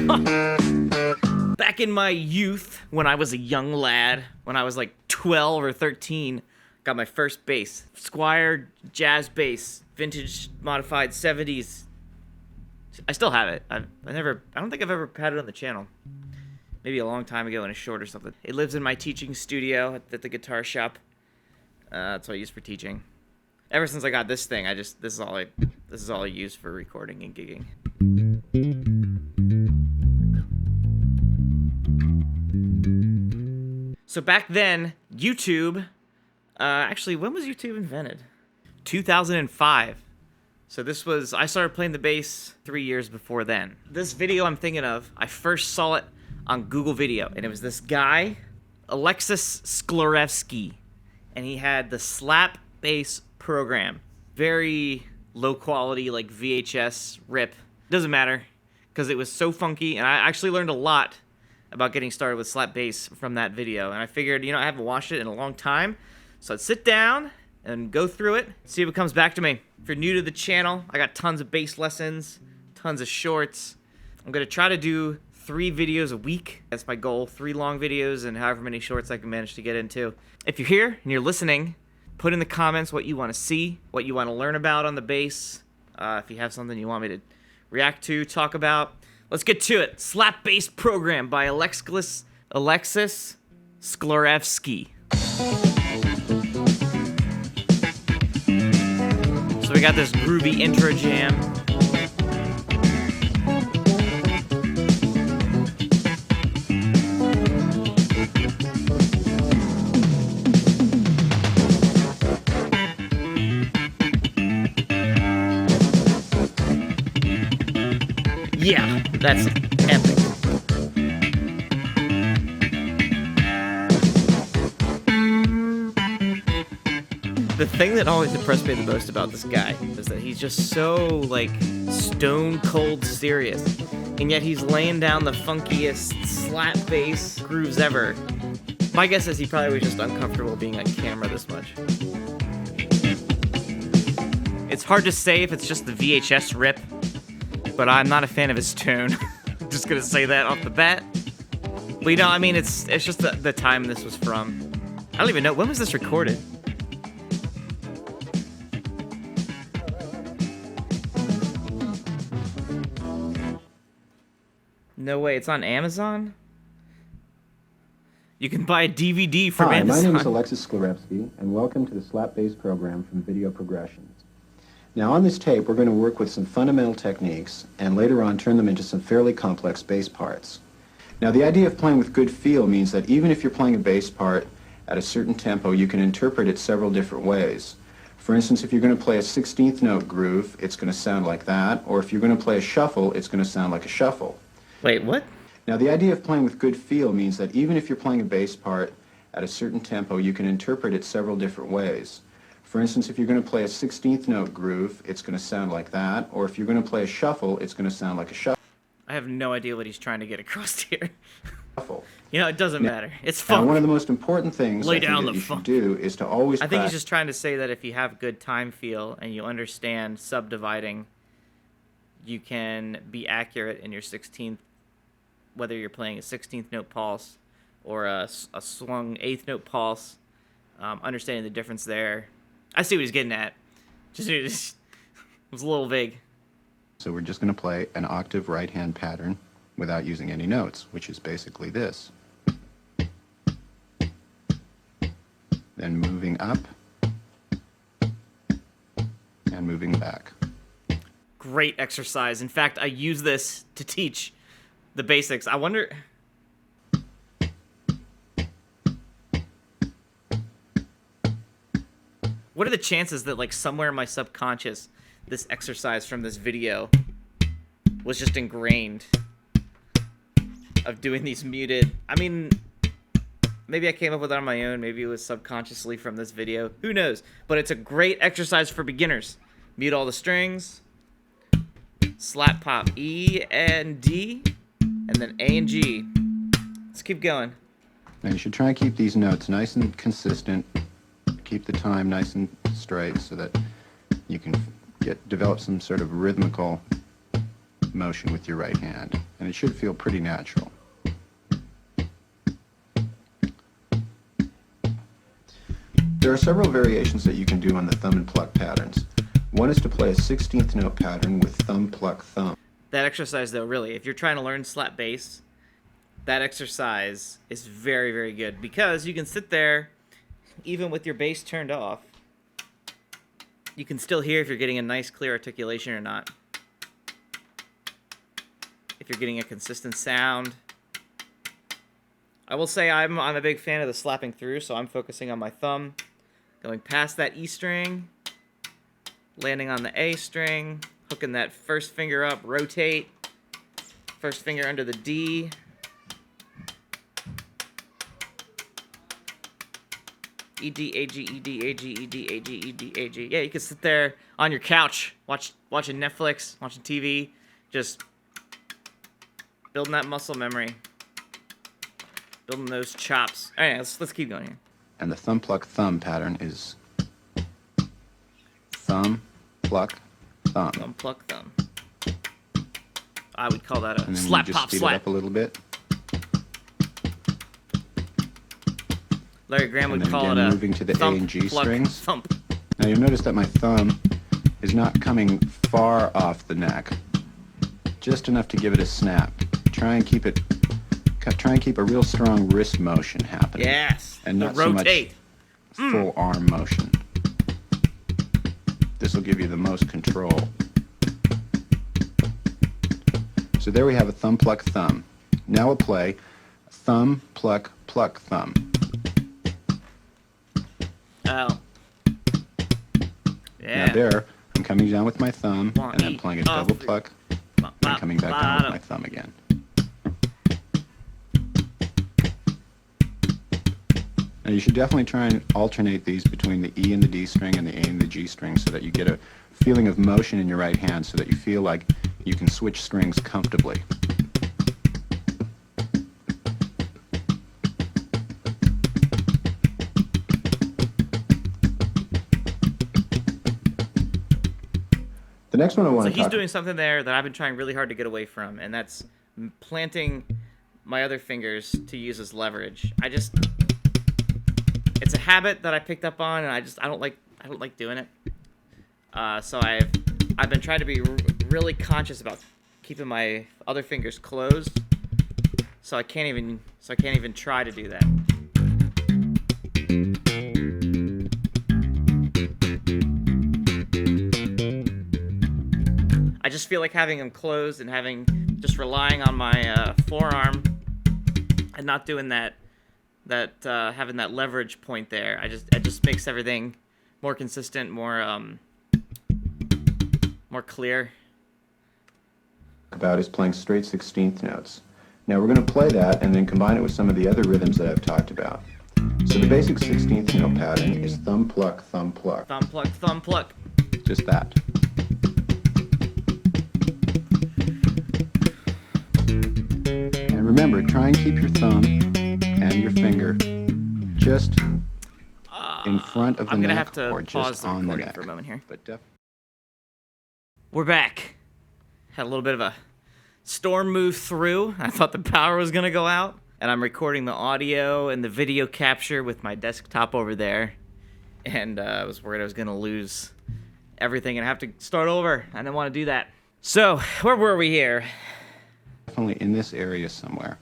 Back in my youth, when I was a young lad, when I was like 12 or 13, got my first bass. Squire jazz bass, vintage modified 70s. I still have it. I don't think I've ever had it on the channel. Maybe a long time ago in a short or something. It lives in my teaching studio at the guitar shop. That's what I use for teaching. Ever since I got this thing, this is all I use for recording and gigging. So back then, YouTube, actually, when was YouTube invented? 2005. So I started playing the bass 3 years before then. This video I'm thinking of, I first saw it on Google Video, and it was this guy, Alexis Sklarevski, and he had the slap bass program. Very low quality, like VHS rip. Doesn't matter, because it was so funky, and I actually learned a lot about getting started with slap bass from that video. And I figured, I haven't watched it in a long time, so I'd sit down and go through it, see if it comes back to me. If you're new to the channel, I got tons of bass lessons, tons of shorts. I'm gonna try to do 3 videos a week. That's my goal, 3 long videos and however many shorts I can manage to get into. If you're here and you're listening, put in the comments what you want to see, what you want to learn about on the bass. If you have something you want me to react to, talk about. Let's get to it. Slap Bass Program by Alexis Sklarevski. So we got this groovy intro jam. Yeah, that's epic. The thing that always impressed me the most about this guy is that he's just so, like, stone cold serious. And yet he's laying down the funkiest slap bass grooves ever. My guess is he probably was just uncomfortable being on camera this much. It's hard to say if it's just the VHS rip, but I'm not a fan of his tone. I'm just gonna say that off the bat. But it's just the time this was from. I don't even know, when was this recorded? No way, it's on Amazon? You can buy a DVD from Amazon. Hi, my name is Alexis Sklarevski, and welcome to the Slap Bass program from Video Progressions. Now on this tape, we're going to work with some fundamental techniques and later on turn them into some fairly complex bass parts. Now the idea of playing with good feel means that even if you're playing a bass part at a certain tempo, you can interpret it several different ways. For instance, if you're going to play a 16th note groove, it's going to sound like that, or if you're going to play a shuffle, it's going to sound like a shuffle. Wait, what? Now the idea of playing with good feel means that even if you're playing a bass part at a certain tempo, you can interpret it several different ways. For instance, if you're going to play a 16th note groove, it's going to sound like that, or if you're going to play a shuffle, it's going to sound like a shuffle. I have no idea what he's trying to get across here. It doesn't matter. It's fun. Now, one of the most important things I think that you should do is to always I think he's just trying to say that if you have good time feel and you understand subdividing, you can be accurate in your 16th, whether you're playing a 16th note pulse or a swung 8th note pulse, understanding the difference there. I see what he's getting at. It was a little vague. So we're just going to play an octave right-hand pattern without using any notes, which is basically this. Then moving up and moving back. Great exercise. In fact, I use this to teach the basics. I wonder... what are the chances that, like, somewhere in my subconscious, this exercise from this video was just ingrained of doing these muted... maybe I came up with it on my own. Maybe it was subconsciously from this video. Who knows? But it's a great exercise for beginners. Mute all the strings. Slap pop E and D. And then A and G. Let's keep going. Now you should try and keep these notes nice and consistent. Keep the time nice and straight so that you can develop some sort of rhythmical motion with your right hand, and it should feel pretty natural. There are several variations that you can do on the thumb and pluck patterns. One is to play a 16th note pattern with thumb, pluck, thumb. That exercise, though, really, if you're trying to learn slap bass, that exercise is very, very good because you can sit there, even with your bass turned off, you can still hear if you're getting a nice, clear articulation or not. If you're getting a consistent sound. I will say I'm a big fan of the slapping through, so I'm focusing on my thumb, going past that E string, landing on the A string, hooking that first finger up, rotate, first finger under the D. E, D, A, G, E, D, A, G, E, D, A, G, E, D, A, G. Yeah, you can sit there on your couch, watching Netflix, watching TV, just building that muscle memory, building those chops. All right, let's keep going here. And the thumb, pluck, thumb pattern is thumb, pluck, thumb. Thumb, pluck, thumb. I would call that a And then slap, you just pop, speed slap. it up a little bit. Larry Graham And would then call again, it a moving to the thump, A and G pluck, strings. thump. Now you'll notice that my thumb is not coming far off the neck, just enough to give it a snap. Try and keep a real strong wrist motion happening. Yes, and the not so much rotate. full arm motion. This will give you the most control. So there we have a thumb, pluck, thumb. Now we'll play thumb, pluck, pluck, thumb. Oh. Yeah. Now there, I'm coming down with my thumb, One, and then E, playing a double three. pluck, Bop, and bop, coming back down with bottom. my thumb again. Now you should definitely try and alternate these between the E and the D string and the A and the G string so that you get a feeling of motion in your right hand so that you feel like you can switch strings comfortably. The next one I want So to he's talk doing something there that I've been trying really hard to get away from, and that's planting my other fingers to use as leverage. It's a habit that I picked up on, and I don't like doing it. So I've been trying to be really conscious about keeping my other fingers closed. So I can't even try to do that. I just feel like having them closed and just relying on my forearm and not doing that having that leverage point there. It just makes everything more consistent, more clear. about is playing straight 16th notes. Now we're going to play that and then combine it with some of the other rhythms that I've talked about. So the basic 16th note pattern is thumb, pluck, thumb, pluck. Thumb pluck, thumb pluck. Just that. And remember, try and keep your thumb and your finger just in front of the I'm gonna neck have to or pause just the on the recording neck. for a moment here. But We're back. Had a little bit of a storm move through. I thought the power was gonna go out, and I'm recording the audio and the video capture with my desktop over there, and I was worried I was gonna lose everything and have to start over. I didn't want to do that. So where were we here? definitely in this area somewhere.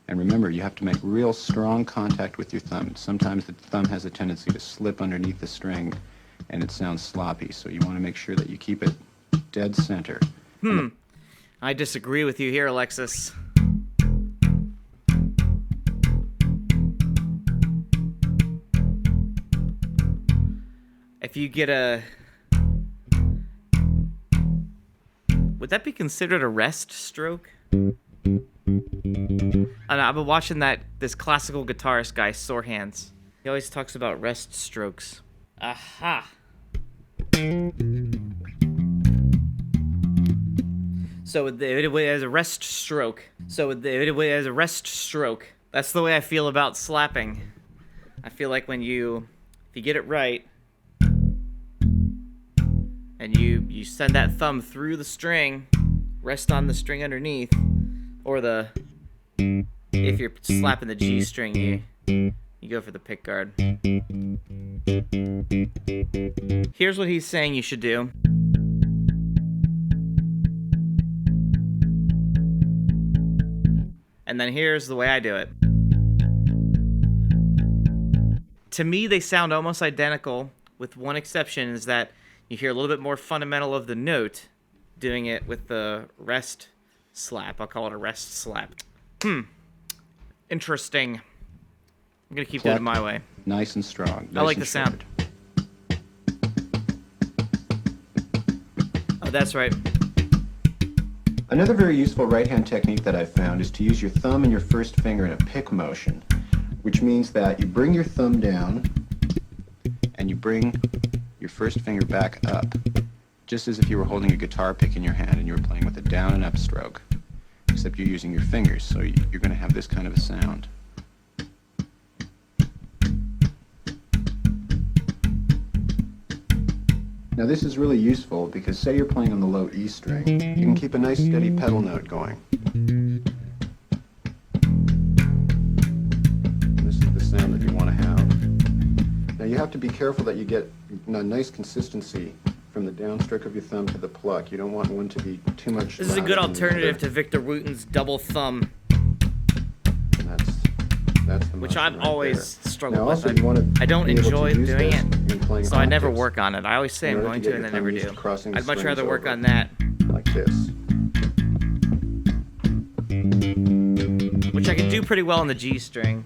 And remember, you have to make real strong contact with your thumb. Sometimes the thumb has a tendency to slip underneath the string and it sounds sloppy, so you want to make sure that you keep it dead center. I disagree with you here, Alexis. If you get a... Would that be considered a rest stroke? I've been watching this classical guitarist guy, Sore Hands. He always talks about rest strokes. Aha! So as a rest stroke. As a rest stroke. That's the way I feel about slapping. I feel like if you get it right, and you send that thumb through the string, rest on the string underneath, or the, if you're slapping the G string, you go for the pick guard. Here's what he's saying you should do. And then here's the way I do it. To me, they sound almost identical, with one exception, is that you hear a little bit more fundamental of the note doing it with the rest slap. I'll call it a rest slap. Interesting. I'm going to keep doing it my way. Nice and strong. I like the sound. Oh, that's right. Another very useful right-hand technique that I've found is to use your thumb and your first finger in a pick motion, which means that you bring your thumb down and you bring your first finger back up, just as if you were holding a guitar pick in your hand and you were playing with a down and up stroke, except you're using your fingers, so you're going to have this kind of a sound. Now this is really useful because say you're playing on the low E string, you can keep a nice steady pedal note going. This is the sound that you want to have. Now you have to be careful that you get a nice consistency from the downstroke of your thumb to the pluck. You don't want one to be too much. This is a good alternative to Victor Wooten's double thumb. That's the which I've right always there. struggled now, with. Also, I don't enjoy doing it, so I never octaves, work on it. I always say I'm going to, and I never do. I'd much rather work on that. Like this. Which I can do pretty well on the G string.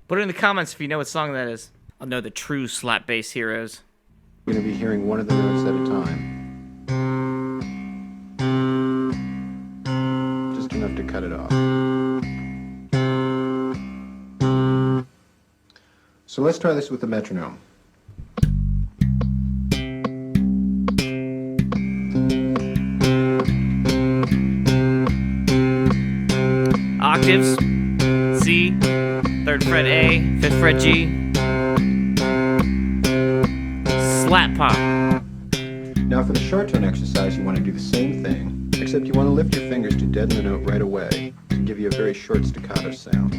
Put it in the comments if you know what song that is. I'll know the true slap bass heroes. We're going to be hearing one of the notes at a time. Just enough to cut it off. So let's try this with the metronome. Octaves, C, 3rd fret A, 5th fret G. Slap pop. Now for the short tone exercise, you want to do the same thing, except you want to lift your fingers to deaden the note right away to give you a very short staccato sound.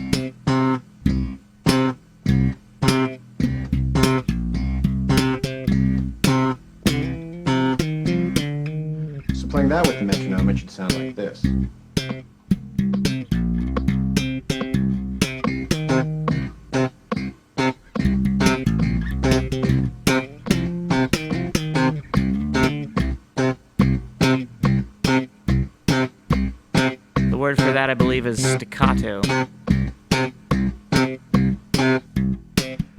So playing that with the metronome, it should sound like this. The word for that, I believe, is staccato.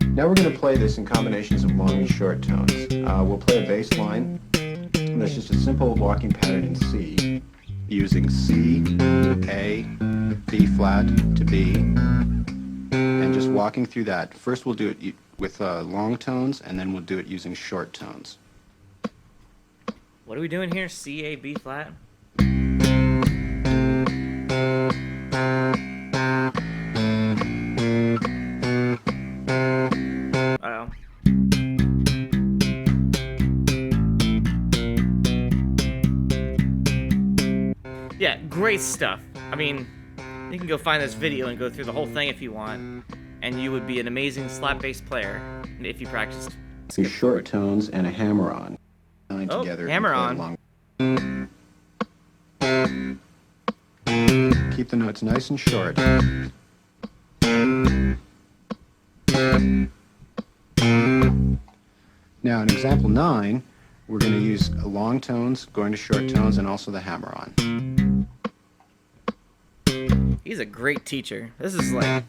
Now we're going to play this in combinations of long and short tones. We'll play a bass line. That's just a simple walking pattern in C, using C, A, B flat to B, and just walking through that. First we'll do it with long tones, and then we'll do it using short tones. What are we doing here? C, A, B flat? Uh-oh. Yeah, great stuff. I mean, you can go find this video and go through the whole thing if you want, and you would be an amazing slap bass player if you practiced. Some short tones and a hammer-on. Oh, Together hammer-on. Keep the notes nice and short. Now in example 9, we're going to use long tones going to short tones and also the hammer-on. He's a great teacher. This is like...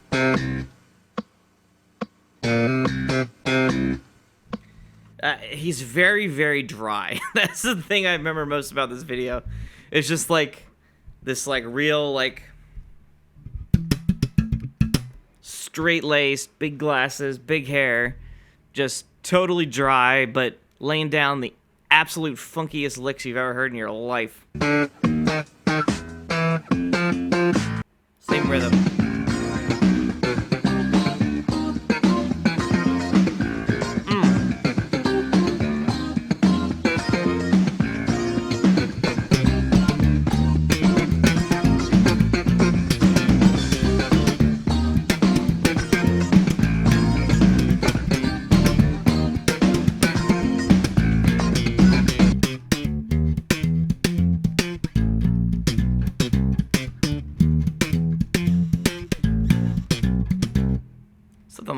he's very, very dry. That's the thing I remember most about this video. It's just like this like real like straight-laced, big glasses, big hair, just totally dry, but laying down the absolute funkiest licks you've ever heard in your life.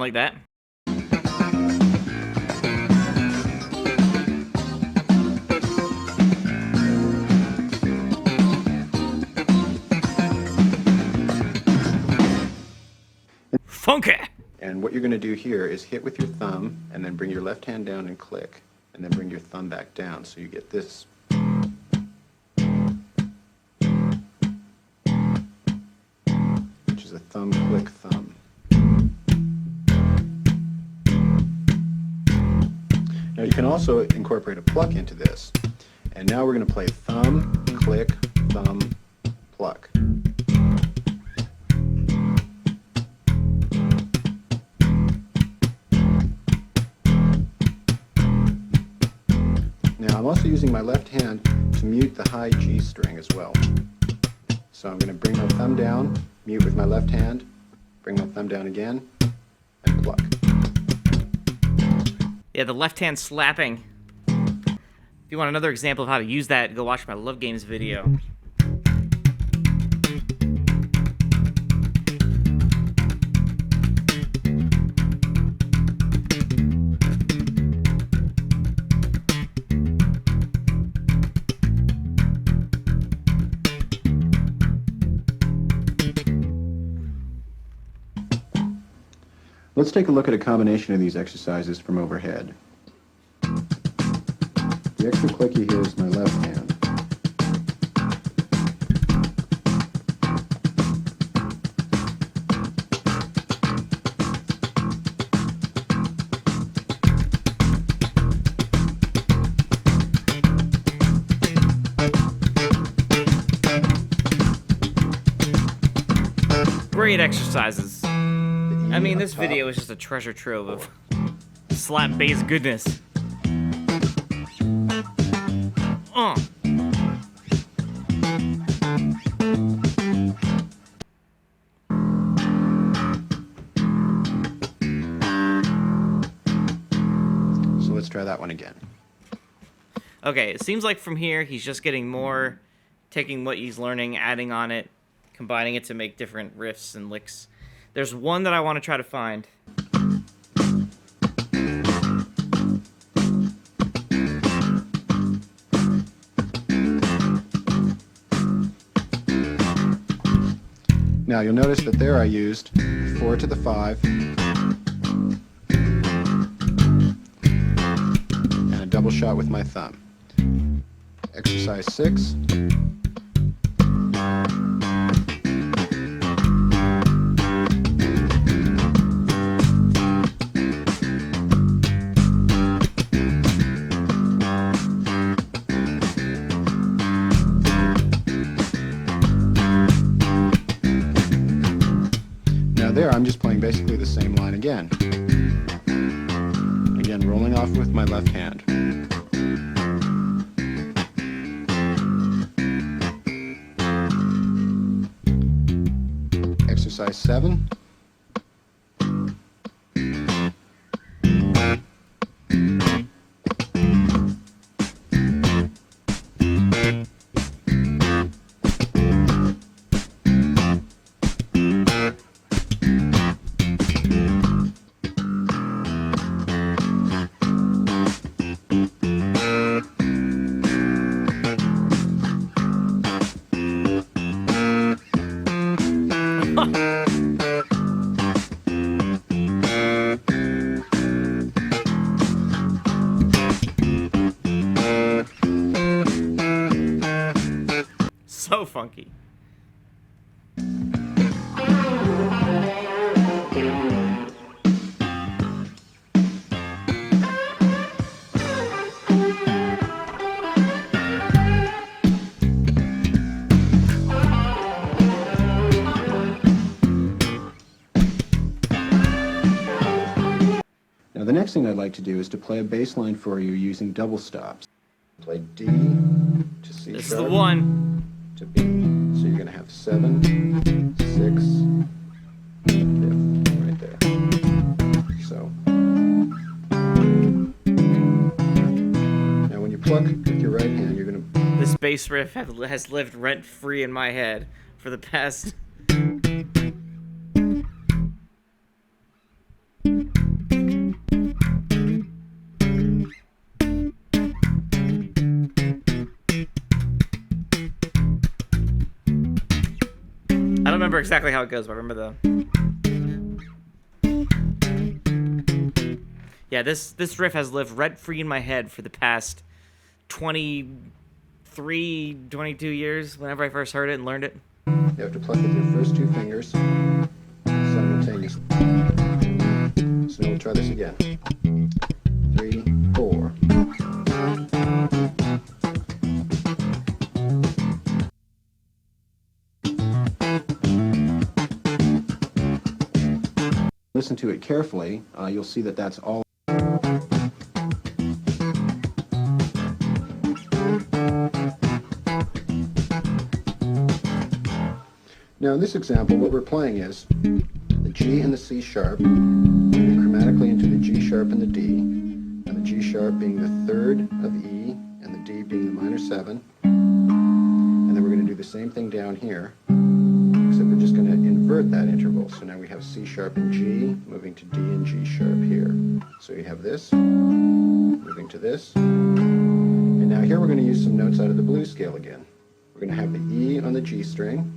like that. Funky! And what you're going to do here is hit with your thumb and then bring your left hand down and click, and then bring your thumb back down so you get this. Which is a thumb, click, thumb. Now you can also incorporate a pluck into this. And now we're going to play thumb, click, thumb, pluck. Now I'm also using my left hand to mute the high G string as well. So I'm going to bring my thumb down, mute with my left hand, bring my thumb down again, and pluck. Yeah, the left hand slapping. If you want another example of how to use that, go watch my Love Games video. Let's take a look at a combination of these exercises from overhead. The extra click you hear is my left hand. Great exercises. I mean, this video is just a treasure trove of slap bass goodness. So let's try that one again. Okay, it seems like from here he's just getting more, taking what he's learning, adding on it, combining it to make different riffs and licks. There's one that I want to try to find. Now you'll notice that there I used 4 to the 5 and a double shot with my thumb. Exercise 6. There, I'm just playing basically the same line again. Again, rolling off with my left hand. Exercise 7. So funky. Now the next thing I'd like to do is to play a bass line for you using double stops. Play D to C This is sharp the one. to B. So you're going to have 7, 6, 5th, right there. So. Now when you pluck with your right hand, you're going to... This bass riff has lived rent-free in my head for the past don't remember exactly how it goes, but I remember the... Yeah, this riff has lived rent-free in my head for the past 23, 22 years, whenever I first heard it and learned it. You have to pluck with your first two fingers simultaneously. So we'll try this again. 3, 4. Listen to it carefully, you'll see that that's all. Now in this example, what we're playing is the G and the C sharp, moving chromatically into the G sharp and the D, and the G sharp being the third of E, and the D being the minor 7. And then we're going to do the same thing down here, except we're just going to invert that interval. So now we have C sharp and G, moving to D and G sharp here. So you have this, moving to this. And now here we're going to use some notes out of the blues scale again. We're going to have the E on the G string.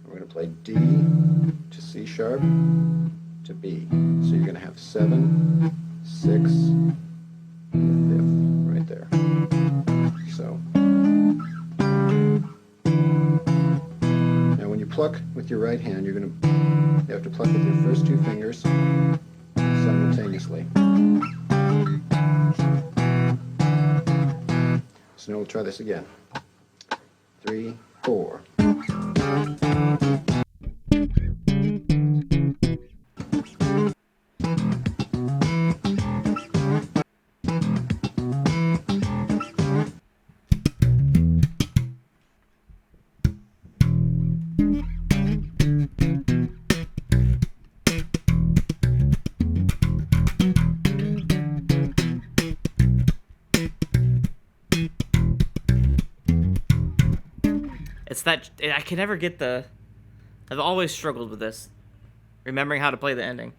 We're going to play D to C sharp to B. So you're going to have 7, 6, and the 5th right there. So now when you pluck with your right hand, you have to pluck with your first two fingers simultaneously. So now we'll try this again. 3, 4. It's that I can never get the... I've always struggled with this, remembering how to play the ending.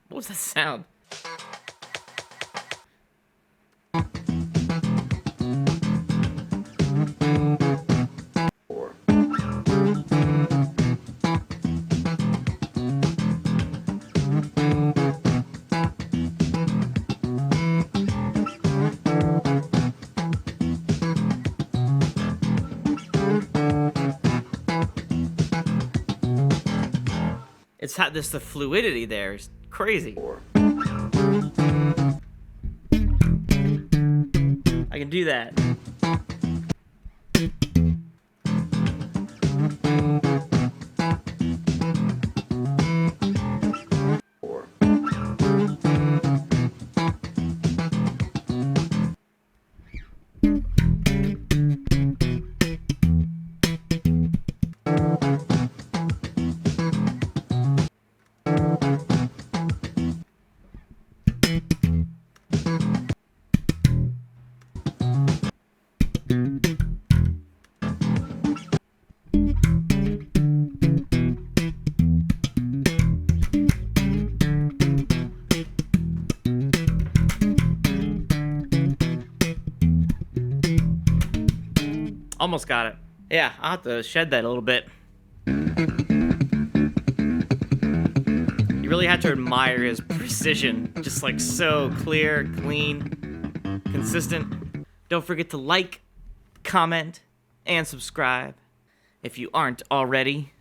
What was that sound? It's had this, the fluidity there is crazy. I can do that. Almost got it. Yeah, I'll have to shed that a little bit. You really have to admire his precision. Just like so clear, clean, consistent. Don't forget to like, comment, and subscribe if you aren't already.